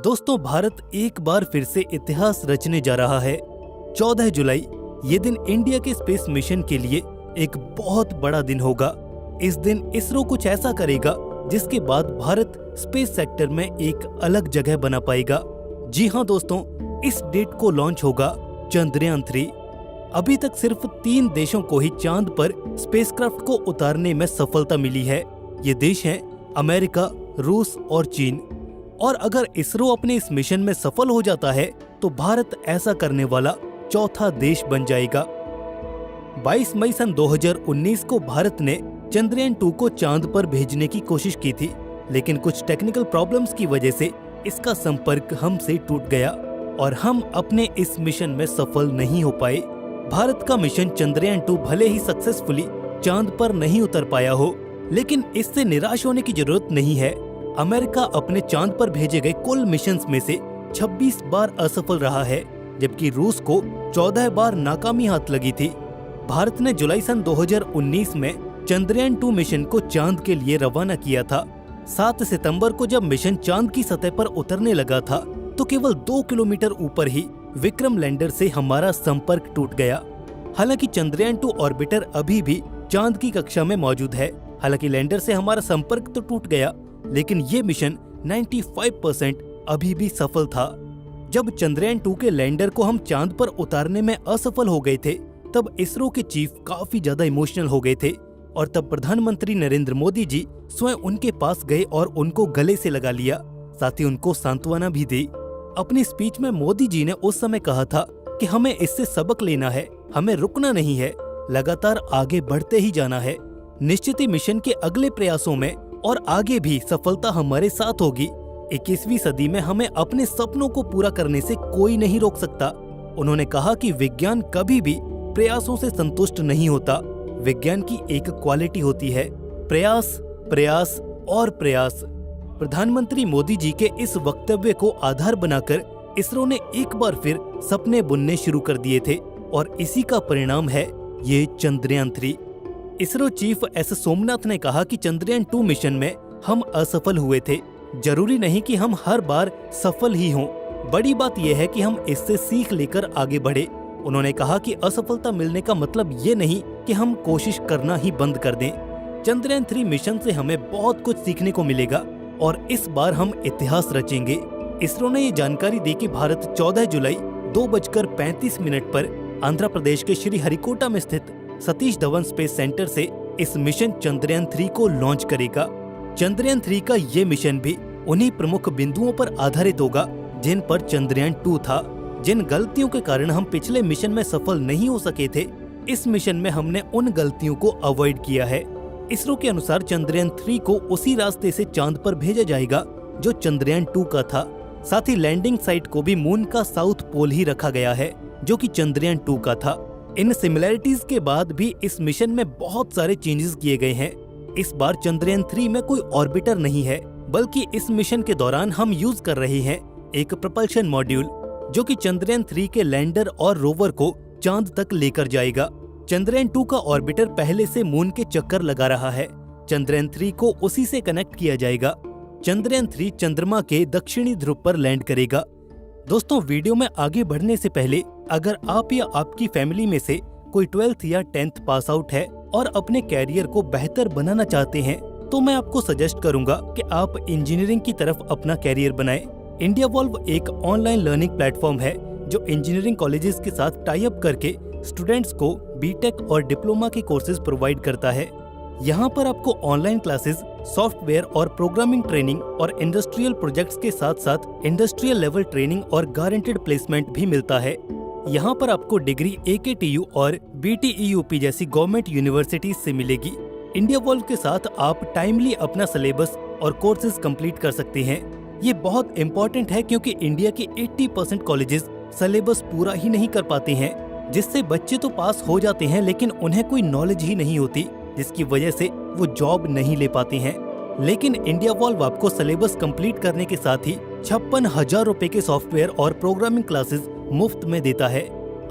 दोस्तों, भारत एक बार फिर से इतिहास रचने जा रहा है। 14 जुलाई ये दिन इंडिया के स्पेस मिशन के लिए एक बहुत बड़ा दिन होगा। इस दिन इसरो कुछ ऐसा करेगा जिसके बाद भारत स्पेस सेक्टर में एक अलग जगह बना पाएगा। जी हाँ दोस्तों, इस डेट को लॉन्च होगा चंद्रयान 3। अभी तक सिर्फ 3 देशों को ही चांद पर स्पेसक्राफ्ट को उतारने में सफलता मिली है। ये देश हैं अमेरिका, रूस और चीन। और अगर इसरो अपने इस मिशन में सफल हो जाता है तो भारत ऐसा करने वाला चौथा देश बन जाएगा। 22 मई सन 2019 को भारत ने चंद्रयान 2 को चांद पर भेजने की कोशिश की थी, लेकिन कुछ टेक्निकल प्रॉब्लम्स की वजह से इसका संपर्क हमसे टूट गया और हम अपने इस मिशन में सफल नहीं हो पाए। भारत का मिशन चंद्रयान 2 भले ही सक्सेसफुली चांद पर नहीं उतर पाया हो, लेकिन इससे निराश होने की जरूरत नहीं है। अमेरिका अपने चांद पर भेजे गए कुल मिशंस में से 26 बार असफल रहा है, जबकि रूस को 14 बार नाकामी हाथ लगी थी। भारत ने जुलाई सन 2019 में चंद्रयान 2 मिशन को चांद के लिए रवाना किया था। 7 सितंबर को जब मिशन चांद की सतह पर उतरने लगा था तो केवल 2 किलोमीटर ऊपर ही विक्रम लैंडर से हमारा संपर्क टूट गया। हालांकि चंद्रयान 2 ऑर्बिटर अभी भी चांद की कक्षा में मौजूद है। हालांकि लैंडर से हमारा संपर्क तो टूट गया, लेकिन ये मिशन 95% अभी भी सफल था। जब चंद्रयान 2 के लैंडर को हम चांद पर उतारने में असफल हो गए थे, तब इसरो के चीफ काफी ज्यादा इमोशनल हो गए थे और तब प्रधानमंत्री नरेंद्र मोदी जी स्वयं उनके पास गए और उनको गले से लगा लिया, साथ ही उनको सांत्वना भी दी। अपनी स्पीच में मोदी जी ने उस समय कहा था कि हमें इससे सबक लेना है, हमें रुकना नहीं है, लगातार आगे बढ़ते ही जाना है। निश्चित ही मिशन के अगले प्रयासों में और आगे भी सफलता हमारे साथ होगी। 21वीं सदी में हमें अपने सपनों को पूरा करने से कोई नहीं रोक सकता। उन्होंने कहा कि विज्ञान कभी भी प्रयासों से संतुष्ट नहीं होता। विज्ञान की एक क्वालिटी होती है, प्रयास, प्रयास और प्रयास। प्रधानमंत्री मोदी जी के इस वक्तव्य को आधार बनाकर इसरो ने एक बार फिर सपने बुनने शुरू कर दिए थे और इसी का परिणाम है ये चंद्रयान 3। इसरो चीफ एस सोमनाथ ने कहा कि चंद्रयान 2 मिशन में हम असफल हुए थे। जरूरी नहीं कि हम हर बार सफल ही हों, बड़ी बात यह है कि हम इससे सीख लेकर आगे बढ़े। उन्होंने कहा कि असफलता मिलने का मतलब ये नहीं कि हम कोशिश करना ही बंद कर दें। चंद्रयान 3 मिशन से हमें बहुत कुछ सीखने को मिलेगा और इस बार हम इतिहास रचेंगे। इसरो ने ये जानकारी दी कि भारत 14 जुलाई 2:35 पर आंध्र प्रदेश के श्रीहरिकोटा में स्थित सतीश धवन स्पेस सेंटर से इस मिशन चंद्रयान 3 को लॉन्च करेगा। चंद्रयान 3 का ये मिशन भी उन्हीं प्रमुख बिंदुओं पर आधारित होगा जिन पर चंद्रयान 2 था। जिन गलतियों के कारण हम पिछले मिशन में सफल नहीं हो सके थे, इस मिशन में हमने उन गलतियों को अवॉइड किया है। इसरो के अनुसार चंद्रयान 3 को उसी रास्ते से चांद पर भेजा जाएगा जो चंद्रयान 2 का था। साथ ही लैंडिंग साइट को भी मून का साउथ पोल ही रखा गया है, जो कि चंद्रयान 2 का था। इन सिमिलैरिटीज के बाद भी इस मिशन में बहुत सारे चेंजेस किए गए हैं। इस बार चंद्रयान 3 में कोई ऑर्बिटर नहीं है, बल्कि इस मिशन के दौरान हम यूज कर रहे हैं एक प्रपल्शन मॉड्यूल, जो कि चंद्रयान 3 के लैंडर और रोवर को चांद तक लेकर जाएगा। चंद्रयान 2 का ऑर्बिटर पहले से मून के चक्कर लगा रहा है। चंद्रयान 3 को उसी से कनेक्ट किया जाएगा। चंद्रयान 3 चंद्रमा के दक्षिणी ध्रुव पर लैंड करेगा। दोस्तों, वीडियो में आगे बढ़ने से पहले अगर आप या आपकी फैमिली में से कोई 12th या 10th पास आउट है और अपने कैरियर को बेहतर बनाना चाहते हैं, तो मैं आपको सजेस्ट करूंगा कि आप इंजीनियरिंग की तरफ अपना कैरियर बनाएं। इंडिया वॉल्व एक ऑनलाइन लर्निंग प्लेटफॉर्म है जो इंजीनियरिंग कॉलेजेस के साथ टाई अप करके स्टूडेंट्स को बीटेक और डिप्लोमा के कोर्सेज प्रोवाइड करता है। यहाँ पर आपको ऑनलाइन क्लासेस, सॉफ्टवेयर और प्रोग्रामिंग ट्रेनिंग और इंडस्ट्रियल प्रोजेक्ट्स के साथ साथ इंडस्ट्रियल लेवल ट्रेनिंग और गारंटेड प्लेसमेंट भी मिलता है। यहाँ पर आपको डिग्री AKTU और BTEUP जैसी गवर्नमेंट यूनिवर्सिटीज से मिलेगी। इंडिया वॉल्व के साथ आप टाइमली अपना सिलेबस और कोर्सेज कंप्लीट कर सकते हैं। ये बहुत इम्पोर्टेंट है क्योंकि इंडिया के 80% कॉलेजेस सिलेबस पूरा ही नहीं कर पाते हैं, जिससे बच्चे तो पास हो जाते हैं लेकिन उन्हें कोई नॉलेज ही नहीं होती, जिसकी वजह से वो जॉब नहीं ले पाते हैं। लेकिन इंडिया वॉल्व आपको सिलेबस कंप्लीट करने के साथ ही 56,000 रुपए के सॉफ्टवेयर और प्रोग्रामिंग क्लासेस मुफ्त में देता है।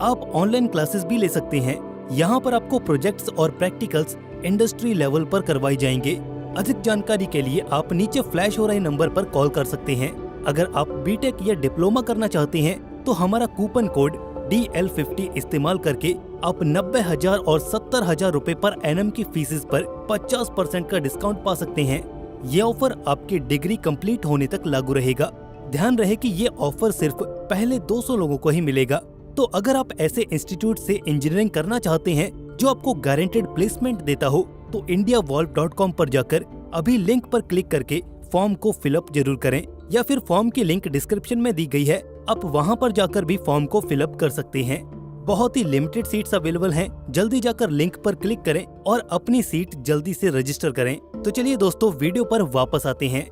आप ऑनलाइन क्लासेस भी ले सकते हैं। यहाँ पर आपको प्रोजेक्ट्स और प्रैक्टिकल्स इंडस्ट्री लेवल पर करवाई जाएंगे। अधिक जानकारी के लिए आप नीचे फ्लैश हो रहे नंबर पर कॉल कर सकते हैं। अगर आप बीटेक या डिप्लोमा करना चाहते हैं तो हमारा कूपन कोड DL50 इस्तेमाल करके आप 90,000 और 70,000 रुपए पर एनम की फीसेस पर 50% का डिस्काउंट पा सकते हैं। ये ऑफर आपकी डिग्री कंप्लीट होने तक लागू रहेगा। ध्यान रहे कि ये ऑफर सिर्फ पहले 200 लोगों को ही मिलेगा। तो अगर आप ऐसे इंस्टीट्यूट से इंजीनियरिंग करना चाहते हैं जो आपको गारंटेड प्लेसमेंट देता हो तो indiavolve.com पर जाकर अभी लिंक पर क्लिक करके फॉर्म को फिलअप जरूर करें, या फिर फॉर्म की लिंक डिस्क्रिप्शन में दी गई है, आप वहां पर जाकर भी फॉर्म को फिलअप कर सकते हैं। बहुत ही लिमिटेड सीट्स अवेलेबल हैं, जल्दी जाकर लिंक पर क्लिक करें और अपनी सीट जल्दी से रजिस्टर करें। तो चलिए दोस्तों, वीडियो पर वापस आते हैं।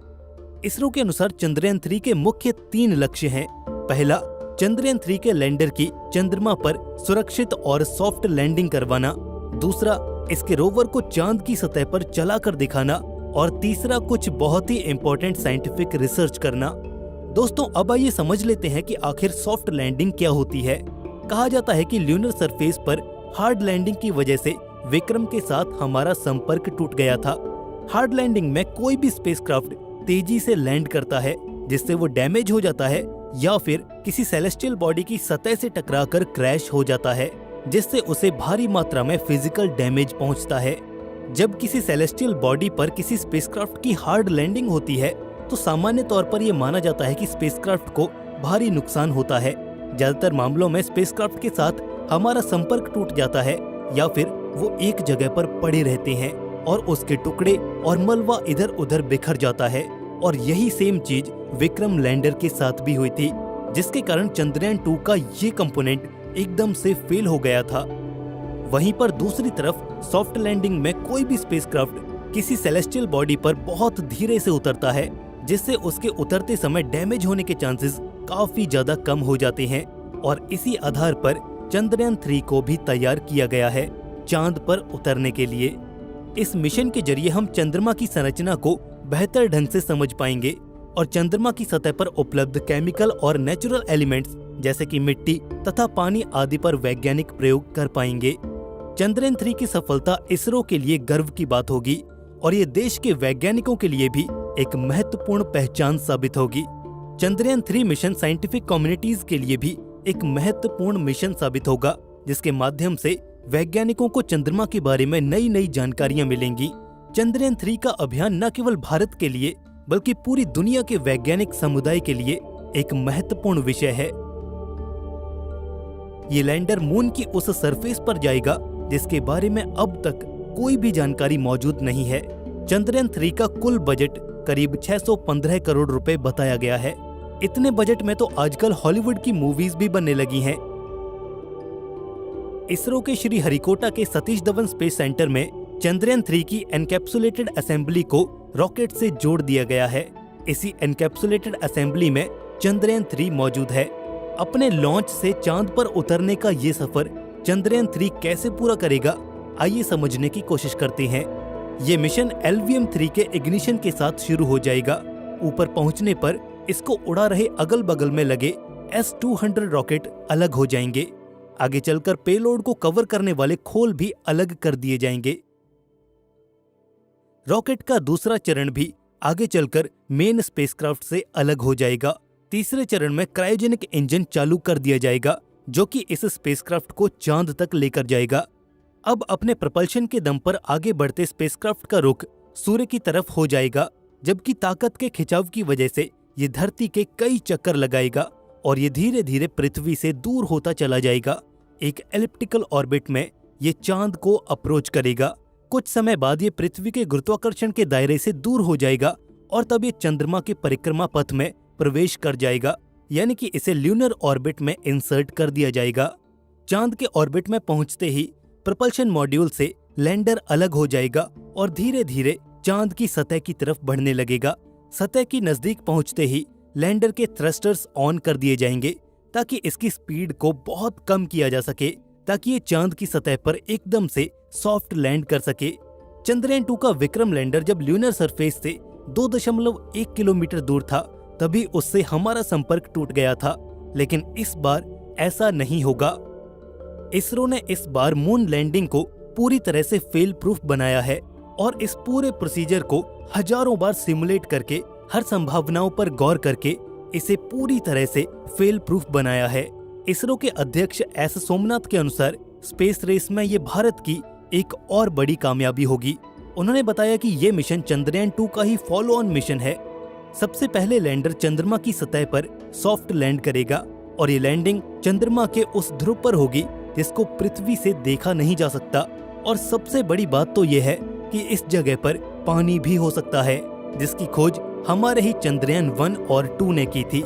इसरो के अनुसार चंद्रयान 3 के मुख्य 3 लक्ष्य हैं। पहला, चंद्रयान 3 के लैंडर की चंद्रमा पर सुरक्षित और सॉफ्ट लैंडिंग करवाना। दूसरा, इसके रोवर को चांद की सतह पर चलाकर दिखाना। और तीसरा, कुछ बहुत ही इम्पोर्टेंट साइंटिफिक रिसर्च करना। दोस्तों, अब आइए समझ लेते हैं कि आखिर सॉफ्ट लैंडिंग क्या होती है। कहा जाता है कि ल्यूनर सरफेस पर हार्ड लैंडिंग की वजह से विक्रम के साथ हमारा संपर्क टूट गया था। हार्ड लैंडिंग में कोई भी स्पेसक्राफ्ट तेजी से लैंड करता है जिससे वो डैमेज हो जाता है, या फिर किसी सेलेस्टियल बॉडी की सतह से टकराकर क्रैश हो जाता है जिससे उसे भारी मात्रा में फिजिकल डैमेज पहुंचता है। जब किसी सेलेस्टियल बॉडी पर किसी स्पेसक्राफ्ट की हार्ड लैंडिंग होती है तो सामान्य तौर पर यह माना जाता है कि स्पेसक्राफ्ट को भारी नुकसान होता है। ज्यादातर मामलों में स्पेसक्राफ्ट के साथ हमारा संपर्क टूट जाता है, या फिर वो एक जगह पर पड़े रहते हैं और उसके टुकड़े और मलबा इधर उधर बिखर जाता है। और यही सेम चीज विक्रम लैंडर के साथ भी हुई थी, जिसके कारण चंद्रयान 2 का ये कंपोनेंट एकदम से फेल हो गया था। वहीं पर दूसरी तरफ सॉफ्ट लैंडिंग में कोई भी स्पेसक्राफ्ट किसी सेलेस्टियल बॉडी पर बहुत धीरे से उतरता है, जिससे उसके उतरते समय डैमेज होने के चांसेस काफी ज्यादा कम हो जाते हैं। और इसी आधार पर चंद्रयान 3 को भी तैयार किया गया है चांद पर उतरने के लिए। इस मिशन के जरिए हम चंद्रमा की संरचना को बेहतर ढंग से समझ पाएंगे और चंद्रमा की सतह पर उपलब्ध केमिकल और नेचुरल एलिमेंट्स जैसे कि मिट्टी तथा पानी आदि पर वैज्ञानिक प्रयोग कर पाएंगे। चंद्रयान 3 की सफलता इसरो के लिए गर्व की बात होगी और ये देश के वैज्ञानिकों के लिए भी एक महत्वपूर्ण पहचान साबित होगी। चंद्रयान 3 मिशन साइंटिफिक कम्युनिटीज के लिए भी एक महत्वपूर्ण मिशन साबित होगा, जिसके माध्यम से वैज्ञानिकों को चंद्रमा के बारे में नई नई जानकारियां मिलेंगी। चंद्रयान 3 का अभियान न केवल भारत के लिए बल्कि पूरी दुनिया के वैज्ञानिक समुदाय के लिए एक महत्वपूर्ण विषय है। ये लैंडर मून की उस सरफेस पर जाएगा जिसके बारे में अब तक कोई भी जानकारी मौजूद नहीं है। चंद्रयान 3 का कुल बजट करीब 615 करोड़ रुपए बताया गया है। इतने बजट में तो आजकल हॉलीवुड की मूवीज भी बनने लगी हैं। इसरो के श्री हरिकोटा के सतीश धवन स्पेस सेंटर में चंद्रयान 3 की एनकैप्सुलेटेड असेंबली को रॉकेट से जोड़ दिया गया है। इसी एनकैप्सुलेटेड असेंबली में चंद्रयान 3 मौजूद है। अपने लॉन्च से चांद पर उतरने का ये सफर चंद्रयान 3 कैसे पूरा करेगा, आइए समझने की कोशिश करते हैं। ये मिशन LVM-3 के इग्निशन के साथ शुरू हो जाएगा। ऊपर पहुंचने पर इसको उड़ा रहे अगल बगल में लगे S-200 रॉकेट अलग हो जाएंगे। आगे चलकर पेलोड को कवर करने वाले खोल भी अलग कर दिए जाएंगे। रॉकेट का दूसरा चरण भी आगे चलकर मेन स्पेसक्राफ्ट से अलग हो जाएगा। तीसरे चरण में क्रायोजेनिक इंजन चालू कर दिया जाएगा, जो कि इस स्पेसक्राफ्ट को चांद तक लेकर जाएगा। अब अपने प्रपल्शन के दम पर आगे बढ़ते स्पेसक्राफ्ट का रुख सूर्य की तरफ हो जाएगा, जबकि ताकत के खिंचाव की वजह से ये धरती के कई चक्कर लगाएगा और ये धीरे धीरे पृथ्वी से दूर होता चला जाएगा। एक एलिप्टिकल ऑर्बिट में ये चांद को अप्रोच करेगा। कुछ समय बाद ये पृथ्वी के गुरुत्वाकर्षण के दायरे से दूर हो जाएगा और तब ये चंद्रमा के परिक्रमा पथ में प्रवेश कर जाएगा, यानी कि इसे ल्यूनर ऑर्बिट में इंसर्ट कर दिया जाएगा। चांद के ऑर्बिट में पहुंचते ही प्रपल्शन मॉड्यूल से लैंडर अलग हो जाएगा और धीरे धीरे चांद की सतह की तरफ बढ़ने लगेगा। सतह की नजदीक पहुंचते ही लैंडर के थ्रस्टर्स ऑन कर दिए जाएंगे ताकि इसकी स्पीड को बहुत कम किया जा सके, ताकि ये चांद की सतह पर एकदम से सॉफ्ट लैंड कर सके। चंद्रयान 2 का विक्रम लैंडर जब ल्यूनर सरफेस से 2.1 किलोमीटर दूर था, तभी उससे हमारा संपर्क टूट गया था, लेकिन इस बार ऐसा नहीं होगा। इसरो ने इस बार मून लैंडिंग को पूरी तरह से फेल प्रूफ बनाया है और इस पूरे प्रोसीजर को हजारों बार सिमुलेट करके, हर संभावनाओं पर गौर करके इसे पूरी तरह से फेल प्रूफ बनाया है। इसरो के अध्यक्ष एस सोमनाथ के अनुसार स्पेस रेस में ये भारत की एक और बड़ी कामयाबी होगी। उन्होंने बताया कि ये मिशन चंद्रयान 2 का ही फॉलो ऑन मिशन है। सबसे पहले लैंडर चंद्रमा की सतह पर सॉफ्ट लैंड करेगा और ये लैंडिंग चंद्रमा के उस ध्रुव पर होगी जिसको पृथ्वी से देखा नहीं जा सकता। और सबसे बड़ी बात तो ये है कि इस जगह पर पानी भी हो सकता है, जिसकी खोज हमारे ही चंद्रयान 1 और 2 ने की थी।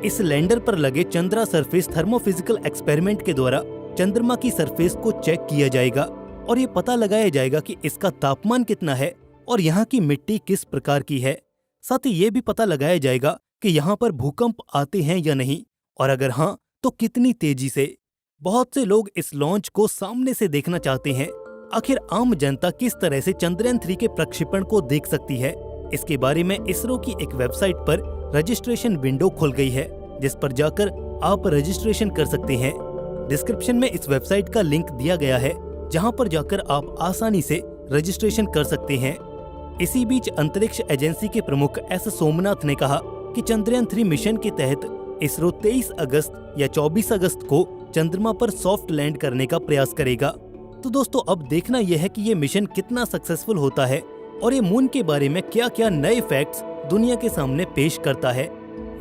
इस लैंडर पर लगे चंद्रा सरफेस थर्मोफिजिकल एक्सपेरिमेंट के द्वारा चंद्रमा की सरफेस को चेक किया जाएगा और ये पता लगाया जाएगा कि इसका तापमान कितना है और यहाँ की मिट्टी किस प्रकार की है। साथ ही ये भी पता लगाया जाएगा कि यहाँ पर भूकंप आते हैं या नहीं, और अगर हाँ तो कितनी तेजी से। बहुत से लोग इस लॉन्च को सामने से देखना चाहते हैं। आखिर आम जनता किस तरह से चंद्रयान 3 के प्रक्षेपण को देख सकती है, इसके बारे में इसरो की एक वेबसाइट पर रजिस्ट्रेशन विंडो खुल गई है, जिस पर जाकर आप रजिस्ट्रेशन कर सकते हैं। डिस्क्रिप्शन में इस वेबसाइट का लिंक दिया गया है, जहां पर जाकर आप आसानी से रजिस्ट्रेशन कर सकते हैं। इसी बीच अंतरिक्ष एजेंसी के प्रमुख एस सोमनाथ ने कहा कि चंद्रयान 3 मिशन के तहत इसरो 23 अगस्त या 24 अगस्त को चंद्रमा पर सॉफ्ट लैंड करने का प्रयास करेगा। तो दोस्तों, अब देखना यह है कि ये मिशन कितना सक्सेसफुल होता है और ये मून के बारे में क्या क्या नए फैक्ट्स दुनिया के सामने पेश करता है।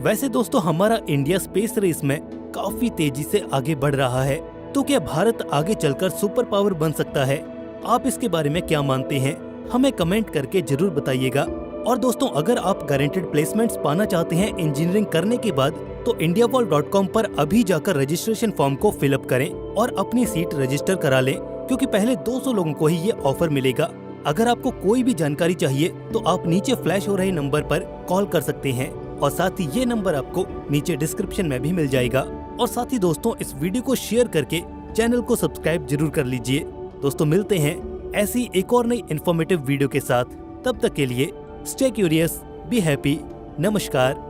वैसे दोस्तों, हमारा इंडिया स्पेस रेस में काफी तेजी से आगे बढ़ रहा है, तो क्या भारत आगे चलकर सुपर पावर बन सकता है? आप इसके बारे में क्या मानते हैं? हमें कमेंट करके जरूर बताइएगा। और दोस्तों, अगर आप गारंटेड प्लेसमेंट्स पाना चाहते हैं इंजीनियरिंग करने के बाद, तो indiavolt.com पर अभी जाकर रजिस्ट्रेशन फॉर्म को फिलअप करें और अपनी सीट रजिस्टर करा लें, क्योंकि पहले 200 लोगों को ही ये ऑफर मिलेगा। अगर आपको कोई भी जानकारी चाहिए तो आप नीचे फ्लैश हो रहे नंबर पर कॉल कर सकते हैं, और साथ ही ये नंबर आपको नीचे डिस्क्रिप्शन में भी मिल जाएगा। और साथ ही दोस्तों, इस वीडियो को शेयर करके चैनल को सब्सक्राइब जरूर कर लीजिए। दोस्तों, मिलते हैं ऐसी एक और नई इन्फॉर्मेटिव वीडियो के साथ। तब तक के लिए स्टे क्यूरियस, बी हैप्पी। नमस्कार।